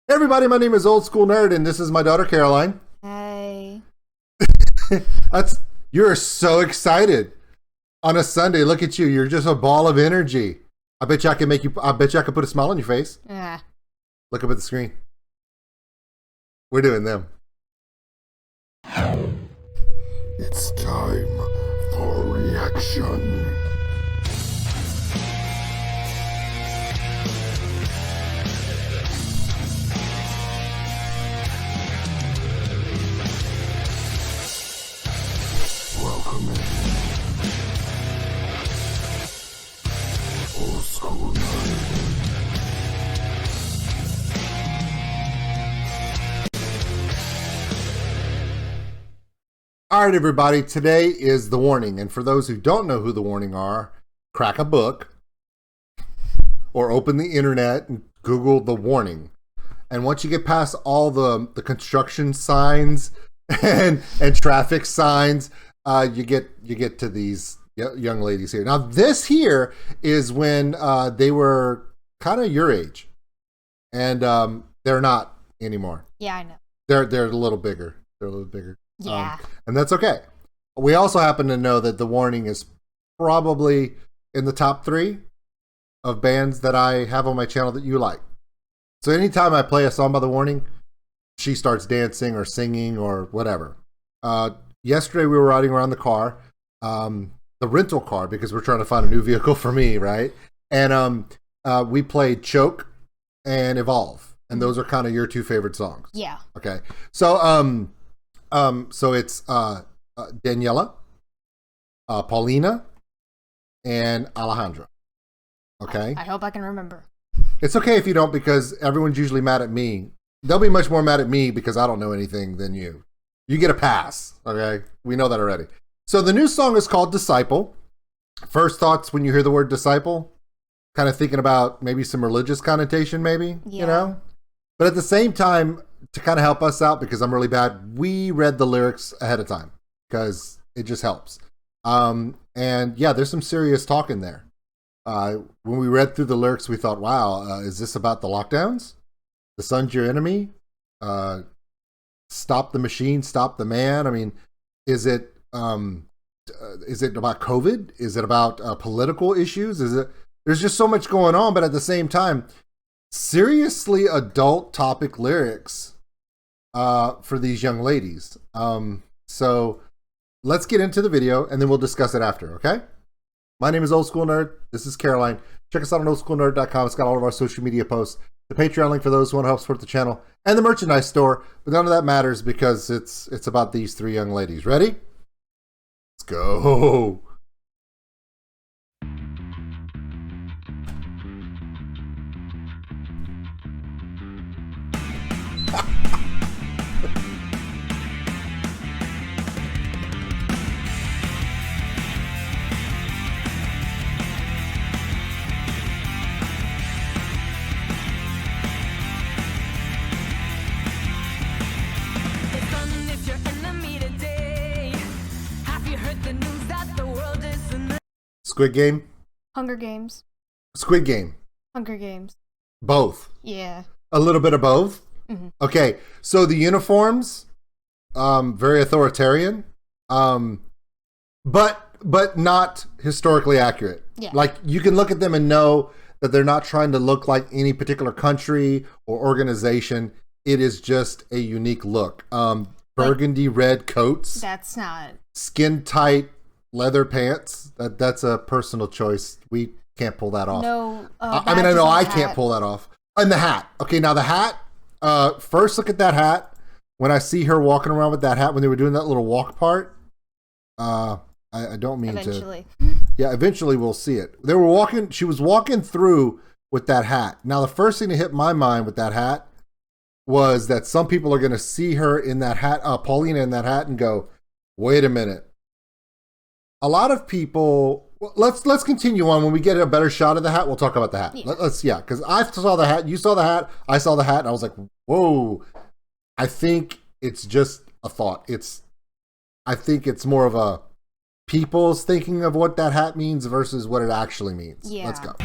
Hey everybody, my name is Old School Nerd, and this is my daughter Caroline. Hey. You're so excited on a Sunday. Look at you. You're just a ball of energy. I bet you I could put a smile on your face. Yeah. Look up at the screen. We're doing them. It's time for reaction. Welcome in. Old School Nerd. All right, everybody. Today is the warning. And for those who don't know who the warning are, crack a book or open the internet and Google the warning. And once you get past all the construction signs and traffic signs, you get to these young ladies here. Now, this here is when they were kind of your age, and they're not anymore. Yeah, I know. They're a little bigger. They're a little bigger. Yeah. And that's okay. We also happen to know that the warning is probably in the top 3 of bands that I have on my channel that you like. So anytime I play a song by the warning, she starts dancing or singing or whatever. Yesterday we were riding around the car, the rental car, because we're trying to find a new vehicle for me, right? And we played Choke and Evolve, and those are kind of your 2 favorite songs. Yeah. Okay. So so it's Daniela, Paulina, and Alejandra. Okay. I hope I can remember. It's okay if you don't, because everyone's usually mad at me. They'll be much more mad at me because I don't know anything than you. You get a pass, okay? We know that already. So the new song is called Disciple. First thoughts when you hear the word disciple? Kind of thinking about maybe some religious connotation, maybe, Yeah. you know? But at the same time, to kind of help us out, because I'm really bad, we read the lyrics ahead of time because it just helps. And yeah, there's some serious talk in there. When we read through the lyrics, we thought, wow, is this about the lockdowns? The sun's your enemy? Stop the machine, stop the man. I mean, is it about COVID? Is it about political issues? There's just so much going on, but at the same time, seriously adult topic lyrics for these young ladies. So let's get into the video and then we'll discuss it after, okay? My name is Old School Nerd. This is Caroline. Check us out on OldSkuleNerd.com. It's got all of our social media posts, the Patreon link for those who want to help support the channel, and the merchandise store. But none of that matters because it's about these 3 young ladies. Ready? Let's go. Squid Game? Hunger Games. Squid Game. Hunger Games. Both. Yeah. A little bit of both? Mm-hmm. Okay, so the uniforms, very authoritarian, but not historically accurate. Yeah. Like, you can look at them and know that they're not trying to look like any particular country or organization. It is just a unique look. Burgundy red coats. That's not... Skin tight leather pants. That's a personal choice. We can't pull that off. No. I mean, I know I can't pull that off. And the hat. Okay, now the hat. First, look at that hat. When I see her walking around with that hat, when they were doing that little walk part, I don't mean eventually. Yeah, eventually we'll see it. They were walking. She was walking through with that hat. Now, the first thing that hit my mind with that hat was that some people are going to see her in that hat, Paulina in that hat, and go, "Wait a minute." A lot of people. Well, let's continue on. When we get a better shot of the hat, we'll talk about the hat. Yeah. Because I saw the hat, you saw the hat, I saw the hat, and I was like, "Whoa!" I think it's just a thought. I think it's more of a people's thinking of what that hat means versus what it actually means. Yeah. Let's go.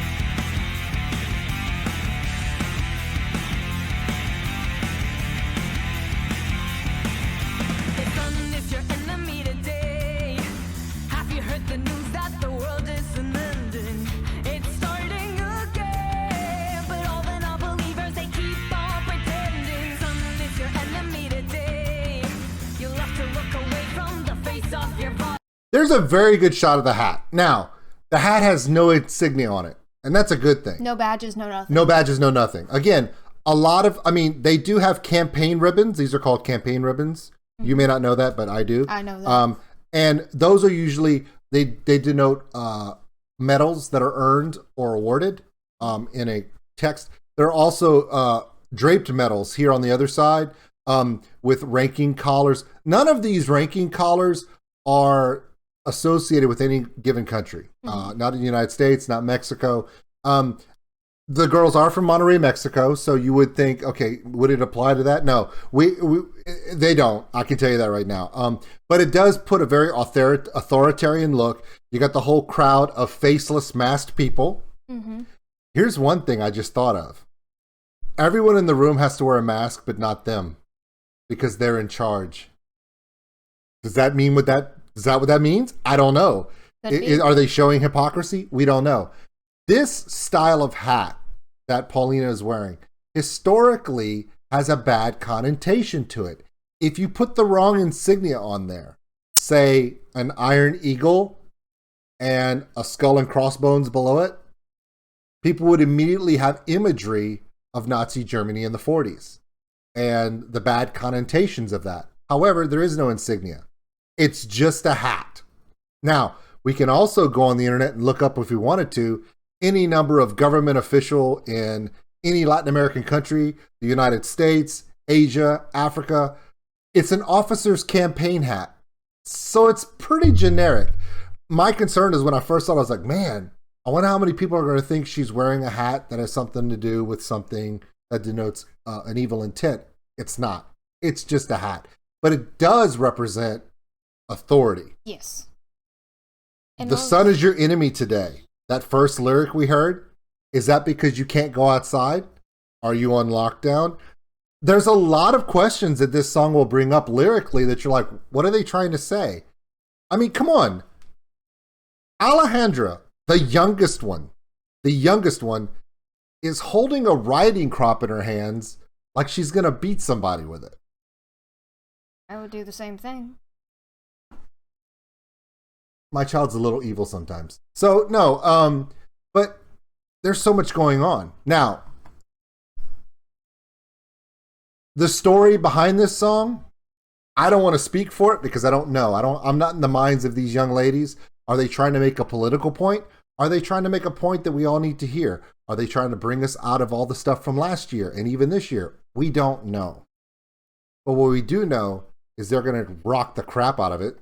There's a very good shot of the hat. Now, the hat has no insignia on it, and that's a good thing. No badges, no nothing. No badges, no nothing. Again, they do have campaign ribbons. These are called campaign ribbons. Mm-hmm. You may not know that, but I do. I know that. And those are usually, they denote medals that are earned or awarded in a text. There are also draped medals here on the other side with ranking collars. None of these ranking collars are associated with any given country. Mm-hmm. Not in the United States, not Mexico. The girls are from Monterrey, Mexico, so you would think, okay, would it apply to that? No, they don't. I can tell you that right now. But it does put a very authoritarian look. You got the whole crowd of faceless, masked people. Mm-hmm. Here's one thing I just thought of. Everyone in the room has to wear a mask, but not them, because they're in charge. Does that mean what that? Is that what that means? I don't know. Are they showing hypocrisy? We don't know. This style of hat that Paulina is wearing historically has a bad connotation to it. If you put the wrong insignia on there, say an iron eagle and a skull and crossbones below it, people would immediately have imagery of Nazi Germany in the 40s and the bad connotations of that. However, there is no insignia. It's just a hat. Now, we can also go on the internet and look up, if we wanted to, any number of government official in any Latin American country, the United States, Asia, Africa. It's an officer's campaign hat. So it's pretty generic. My concern is when I first saw it, I was like, man, I wonder how many people are going to think she's wearing a hat that has something to do with something that denotes an evil intent. It's not. It's just a hat. But it does represent authority. Yes. And the sun is your enemy today. That first lyric we heard, is that because you can't go outside? Are you on lockdown? There's a lot of questions that this song will bring up lyrically that you're like, what are they trying to say? I mean, come on. Alejandra, the youngest one, is holding a riding crop in her hands like she's going to beat somebody with it. I would do the same thing. My child's a little evil sometimes. So, no, but there's so much going on. Now, the story behind this song, I don't want to speak for it because I don't know. I'm not in the minds of these young ladies. Are they trying to make a political point? Are they trying to make a point that we all need to hear? Are they trying to bring us out of all the stuff from last year and even this year? We don't know. But what we do know is they're going to rock the crap out of it.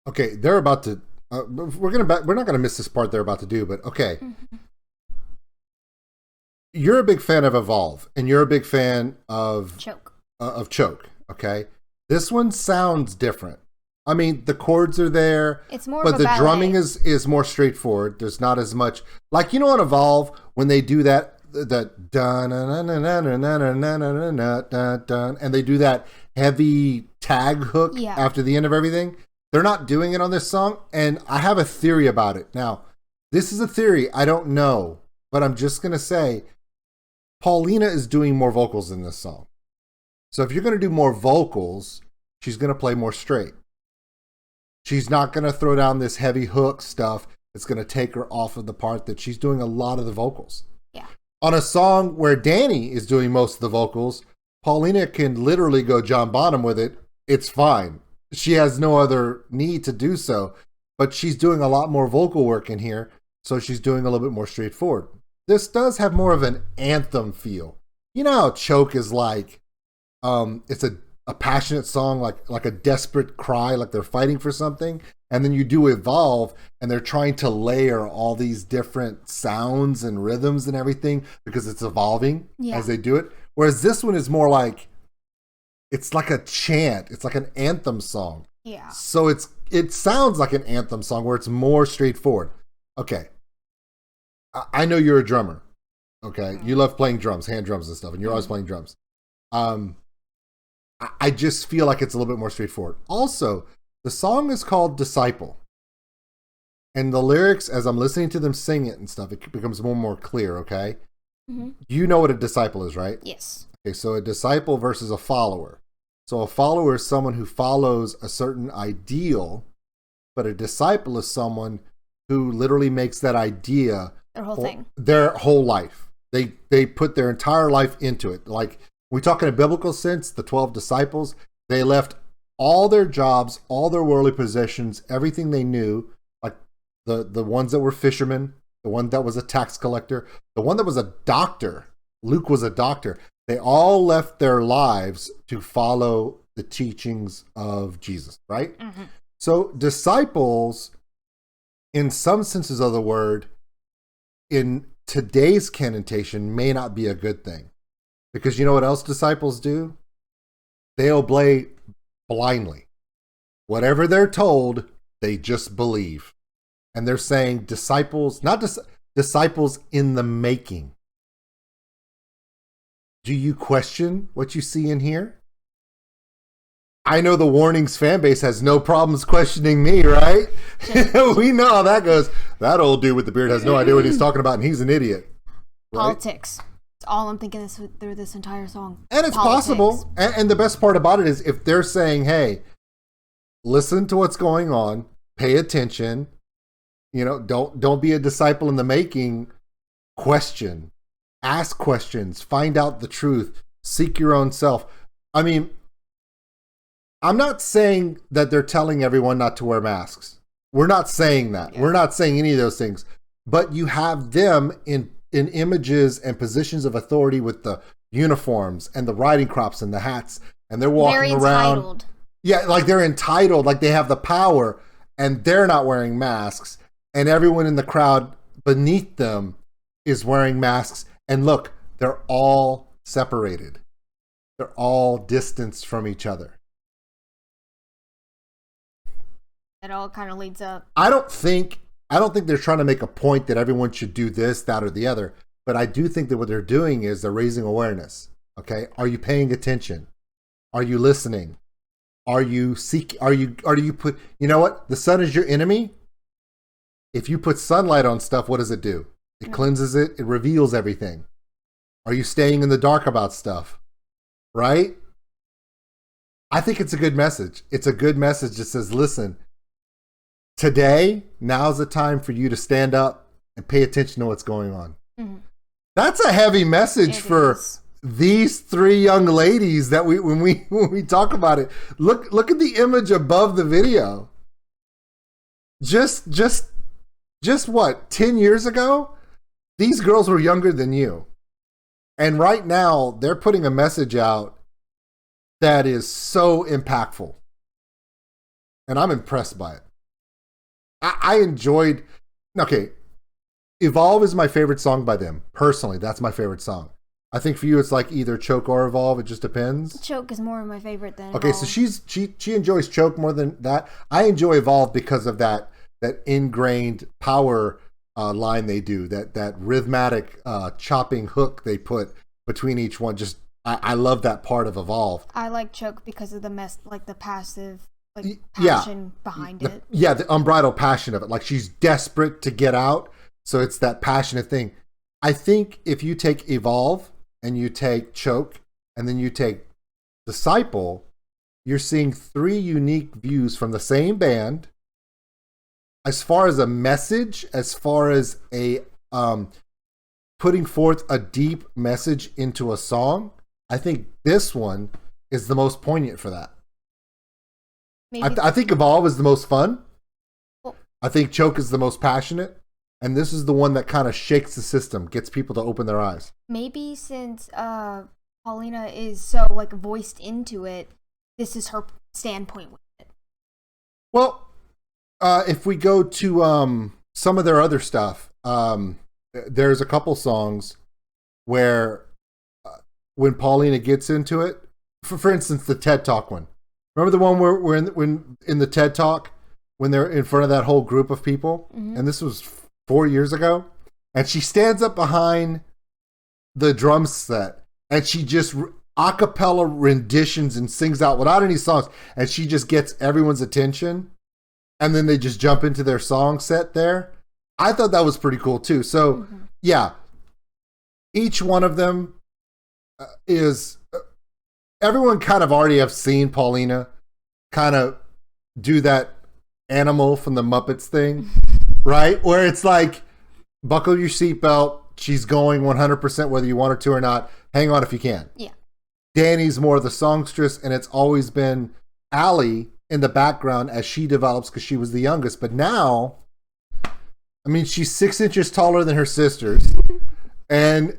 Okay, they're about to. We're not gonna miss this part they're about to do, but okay. Mm-hmm. You're a big fan of Evolve, and you're a big fan of Choke. Okay, this one sounds different. I mean, the chords are there. It's more, but of a the drumming is more straightforward. There's not as much, like, you know, on Evolve when they do that that dun and they do that heavy tag hook after the end of everything. They're not doing it on this song, and I have a theory about it. Now, this is a theory. I don't know, but I'm just going to say Paulina is doing more vocals in this song. So if you're going to do more vocals, she's going to play more straight. She's not going to throw down this heavy hook stuff. It's going to take her off of the part that she's doing a lot of the vocals. Yeah. On a song where Danny is doing most of the vocals, Paulina can literally go John Bonham with it. It's fine. She has no other need to do so, but she's doing a lot more vocal work in here, so she's doing a little bit more straightforward. This does have more of an anthem feel. You know how Choke is like, it's a passionate song, like a desperate cry, like they're fighting for something. And then you do Evolve, and they're trying to layer all these different sounds and rhythms and everything because it's evolving as they do it. Whereas this one is more like, it's like a chant. It's like an anthem song. Yeah. So it sounds like an anthem song where it's more straightforward. Okay. I know you're a drummer. Okay. You love playing drums, hand drums and stuff, and you're always playing drums. I just feel like it's a little bit more straightforward. Also, the song is called Disciple. And the lyrics, as I'm listening to them sing it and stuff, it becomes more and more clear, okay? Mm-hmm. You know what a disciple is, right? Yes. Okay, so a disciple versus a follower. So a follower is someone who follows a certain ideal, but a disciple is someone who literally makes that idea their whole life. They put their entire life into it. Like, we talk in a biblical sense, the 12 disciples, they left all their jobs, all their worldly possessions, everything they knew, like the ones that were fishermen, the one that was a tax collector, the one that was a doctor. Luke was a doctor. They all left their lives to follow the teachings of Jesus, right? Mm-hmm. So disciples, in some senses of the word, in today's connotation, may not be a good thing. Because you know what else disciples do? They obey blindly. Whatever they're told, they just believe. And they're saying disciples, not disciples in the making. Do you question what you see in here? I know the Warnings fan base has no problems questioning me, right? We know how that goes. That old dude with the beard has no idea what he's talking about, and he's an idiot. Right? Politics. It's all I'm thinking through this entire song. And it's possible. And the best part about it is if they're saying, hey, listen to what's going on, pay attention, don't be a disciple in the making, question, ask questions, find out the truth, seek your own self. I mean, I'm not saying that they're telling everyone not to wear masks. We're not saying that. Yeah. We're not saying any of those things. But you have them in images and positions of authority with the uniforms and the riding crops and the hats, and they're walking very around. Entitled. Yeah, like they're entitled, like they have the power, and they're not wearing masks, and everyone in the crowd beneath them is wearing masks. And look, they're all separated. They're all distanced from each other. It all kind of leads up. I don't think they're trying to make a point that everyone should do this, that, or the other. But I do think that what they're doing is they're raising awareness. Okay, are you paying attention? Are you listening? Are you seek? Are you put? You know what? The sun is your enemy. If you put sunlight on stuff, what does it do? It cleanses it. It reveals everything. Are you staying in the dark about stuff? Right? I think it's a good message. It's a good message that says, listen, today, now's the time for you to stand up and pay attention to what's going on. Mm-hmm. That's a heavy message for these three young ladies that when we talk about it. Look at the image above the video. Just what, 10 years ago? These girls were younger than you. And right now, they're putting a message out that is so impactful. And I'm impressed by it. I enjoyed... Okay, Evolve is my favorite song by them. Personally, that's my favorite song. I think for you, it's like either Choke or Evolve. It just depends. Choke is more of my favorite than Okay, Evolve. so she enjoys Choke more than that. I enjoy Evolve because of that ingrained power line they do, that rhythmic chopping hook they put between each one. Just I love that part of Evolve. I like Choke because of the passive passion behind it. Yeah, the unbridled passion of it. Like she's desperate to get out, so it's that passionate thing. I think if you take Evolve and you take Choke and then you take Disciple, you're seeing 3 unique views from the same band. As far as a message, as far as a putting forth a deep message into a song, I think this one is the most poignant for that. I think Evolve is the most fun. Well, I think Choke is the most passionate. And this is the one that kind of shakes the system, gets people to open their eyes. maybe since Paulina is so voiced into it, this is her standpoint with it. Well, if we go to some of their other stuff, there's a couple songs where when Paulina gets into it, for instance, the TED Talk one. Remember the one where we're in the TED Talk when they're in front of that whole group of people? Mm-hmm. And this was 4 years ago. And she stands up behind the drum set and she just a cappella renditions and sings out without any songs. And she just gets everyone's attention. And then they just jump into their song set there. I thought that was pretty cool too. So, yeah, each one of them is... everyone kind of already have seen Paulina kind of do that animal from the Muppets thing, right? Where it's like, buckle your seatbelt. She's going 100% whether you want her to or not. Hang on if you can. Yeah. Danny's more the songstress, and it's always been Allie in the background as she develops because she was the youngest. But now, I mean, she's 6 inches taller than her sisters. And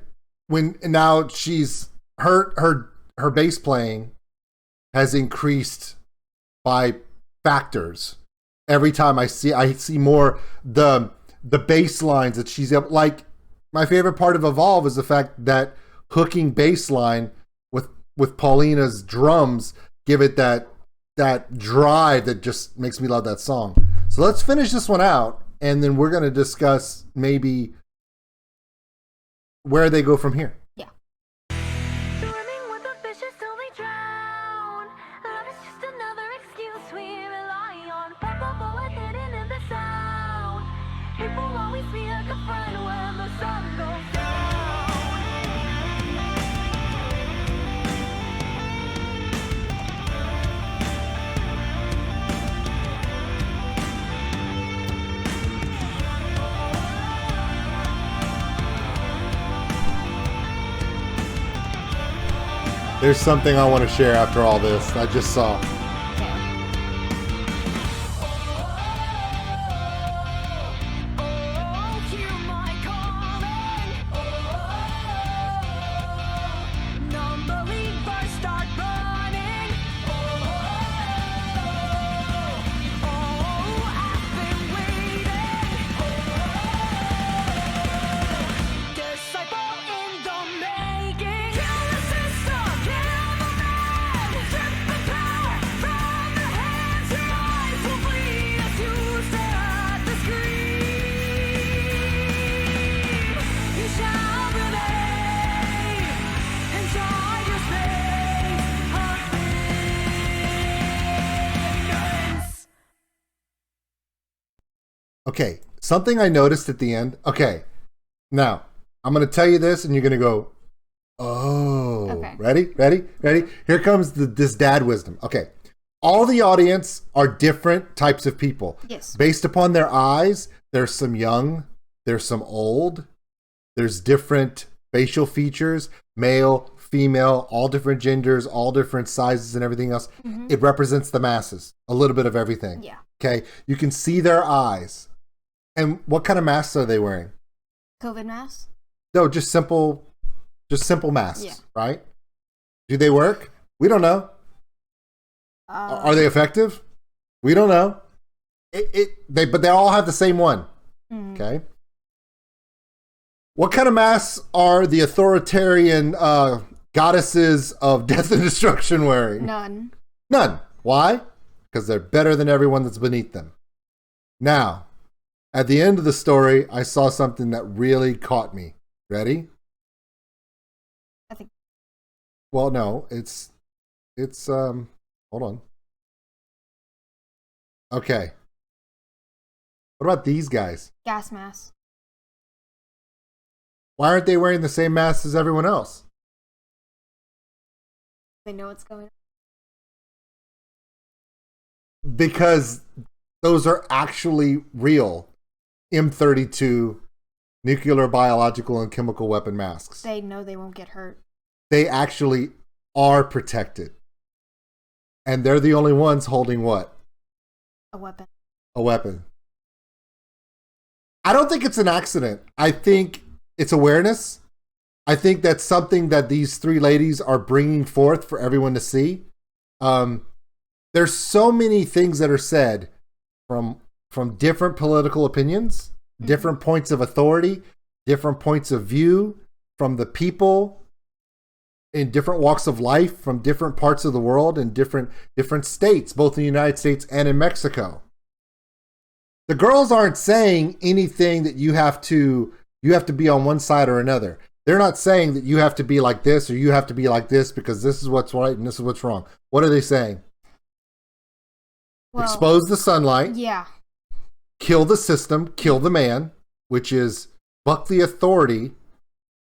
now she's her bass playing has increased by factors. Every time I see more the bass lines that she's able. Like, my favorite part of Evolve is the fact that hooking bass line with Paulina's drums give it that drive that just makes me love that song. So let's finish this one out, and then we're going to discuss maybe where they go from here. There's something I want to share after all this. I just saw. Okay, something I noticed at the end. Okay, now I'm going to tell you this and you're going to go, oh. Okay. Ready? Here comes this dad wisdom. Okay, all the audience are different types of people. Yes. Based upon their eyes, there's some young, there's some old, there's different facial features, male, female, all different genders, all different sizes and everything else. Mm-hmm. It represents the masses, a little bit of everything. Yeah. Okay, you can see their eyes. And what kind of masks are they wearing? COVID masks? No, just simple masks, right? Do they work? We don't know. Are they effective? We don't know. But they all have the same one. Mm. Okay. What kind of masks are the authoritarian goddesses of death and destruction wearing? None. Why? Because they're better than everyone that's beneath them. Now, At the end of the story, I saw something that really caught me. Ready? I think. Well, no, it's hold on. Okay. What about these guys? Gas mask. Why aren't they wearing the same masks as everyone else? They know what's going on. Because those are actually real M32 nuclear, biological, and chemical weapon masks. They know they won't get hurt. They actually are protected. And they're the only ones holding what? A weapon. A weapon. I don't think it's an accident. I think it's awareness. I think that's something that these three ladies are bringing forth for everyone to see. There's so many things that are said from different political opinions, different points of authority, different points of view from the people in different walks of life, from different parts of the world and different states, both in the United States and in Mexico. The girls aren't saying anything that you have to be on one side or another. They're not saying that you have to be like this or you have to be like this because this is what's right and this is what's wrong. What are they saying? Well, expose the sunlight. Yeah. Kill the system, kill the man, which is buck the authority,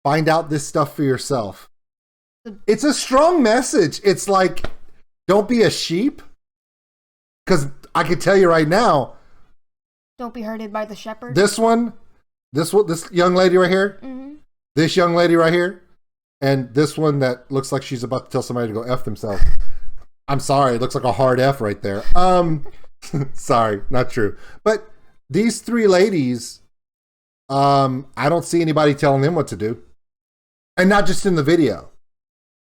find out this stuff for yourself. It's a strong message. It's like, don't be a sheep. Because I can tell you right now, don't be herded by the shepherd. This young lady right here, this young lady right here, and this one that looks like she's about to tell somebody to go F themselves. I'm sorry, it looks like a hard F right there. Sorry, not true. But these three ladies, I don't see anybody telling them what to do. And not just in the video.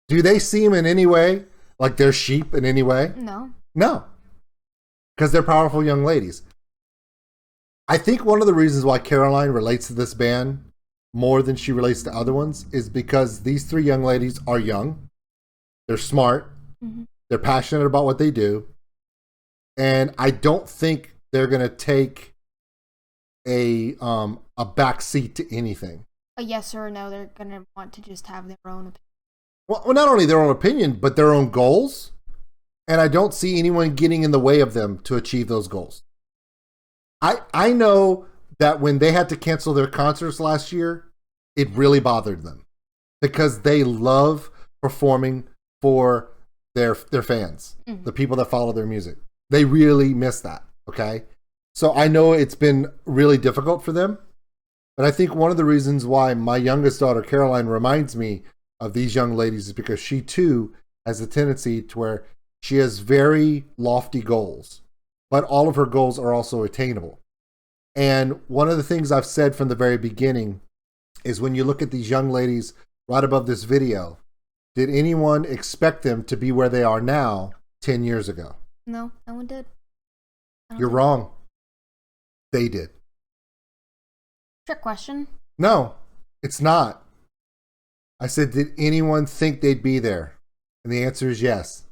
Do they seem in any way like they're sheep in any way? No. No. Because they're powerful young ladies. I think one of the reasons why Caroline relates to this band more than she relates to other ones is because these three young ladies are young. They're smart. Mm-hmm. They're passionate about what they do. And I don't think they're going to take a back seat to anything. A yes or a no. They're going to want to just have their own opinion. Well, not only their own opinion, but their own goals. And I don't see anyone getting in the way of them to achieve those goals. I know that when they had to cancel their concerts last year, it really bothered them because they love performing for their fans, the people that follow their music. They really miss that, okay? So I know it's been really difficult for them, but I think one of the reasons why my youngest daughter, Caroline, reminds me of these young ladies is because she too has a tendency to where she has very lofty goals, but all of her goals are also attainable. And one of the things I've said from the very beginning is when you look at these young ladies right above this video, did anyone expect them to be where they are now 10 years ago? No, no one did. You're wrong. They did. Trick question. No, it's not. I said, did anyone think they'd be there? And the answer is yes.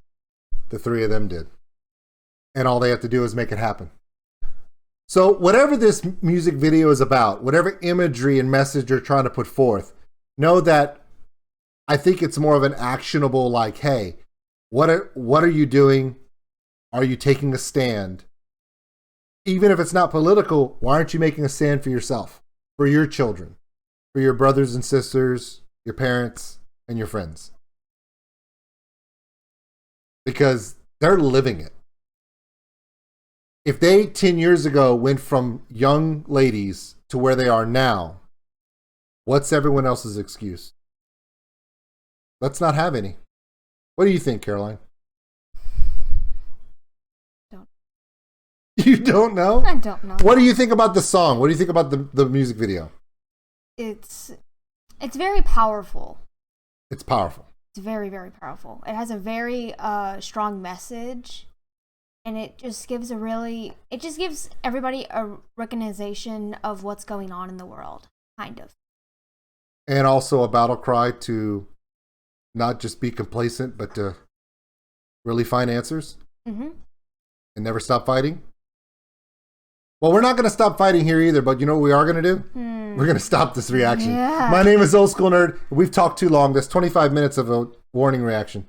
The three of them did. And all they have to do is make it happen. So whatever this music video is about, whatever imagery and message you're trying to put forth, know that I think it's more of an actionable, like, hey, what are you doing? Are you taking a stand? Even if it's not political, why aren't you making a stand for yourself, for your children, for your brothers and sisters, your parents, and your friends? Because they're living it. If they 10 years ago went from young ladies to where they are now, what's everyone else's excuse? Let's not have any. What do you think, Caroline? Don't. You don't know? I don't know. What do you think about the song? What do you think about the music video? It's very powerful. It's powerful. It's very, very powerful. It has a very strong message. And it just gives everybody a recognition of what's going on in the world, kind of. And also a battle cry to not just be complacent, but to really find answers. Mm-hmm. And never stop fighting. Well, we're not going to stop fighting here either, but you know what we are going to do? We're going to stop this reaction. Yeah. My name is Old School Nerd. We've talked too long. That's 25 minutes of a warning reaction.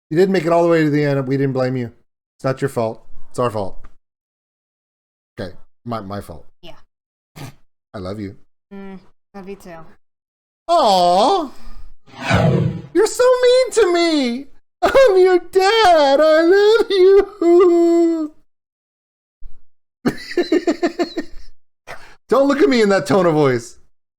You didn't make it all the way to the end. We didn't blame you. It's not your fault. It's our fault. Okay. My fault. Yeah. I love you. Love you too. Aww. You're so mean to me. I'm your dad. I love you. Don't look at me in that tone of voice.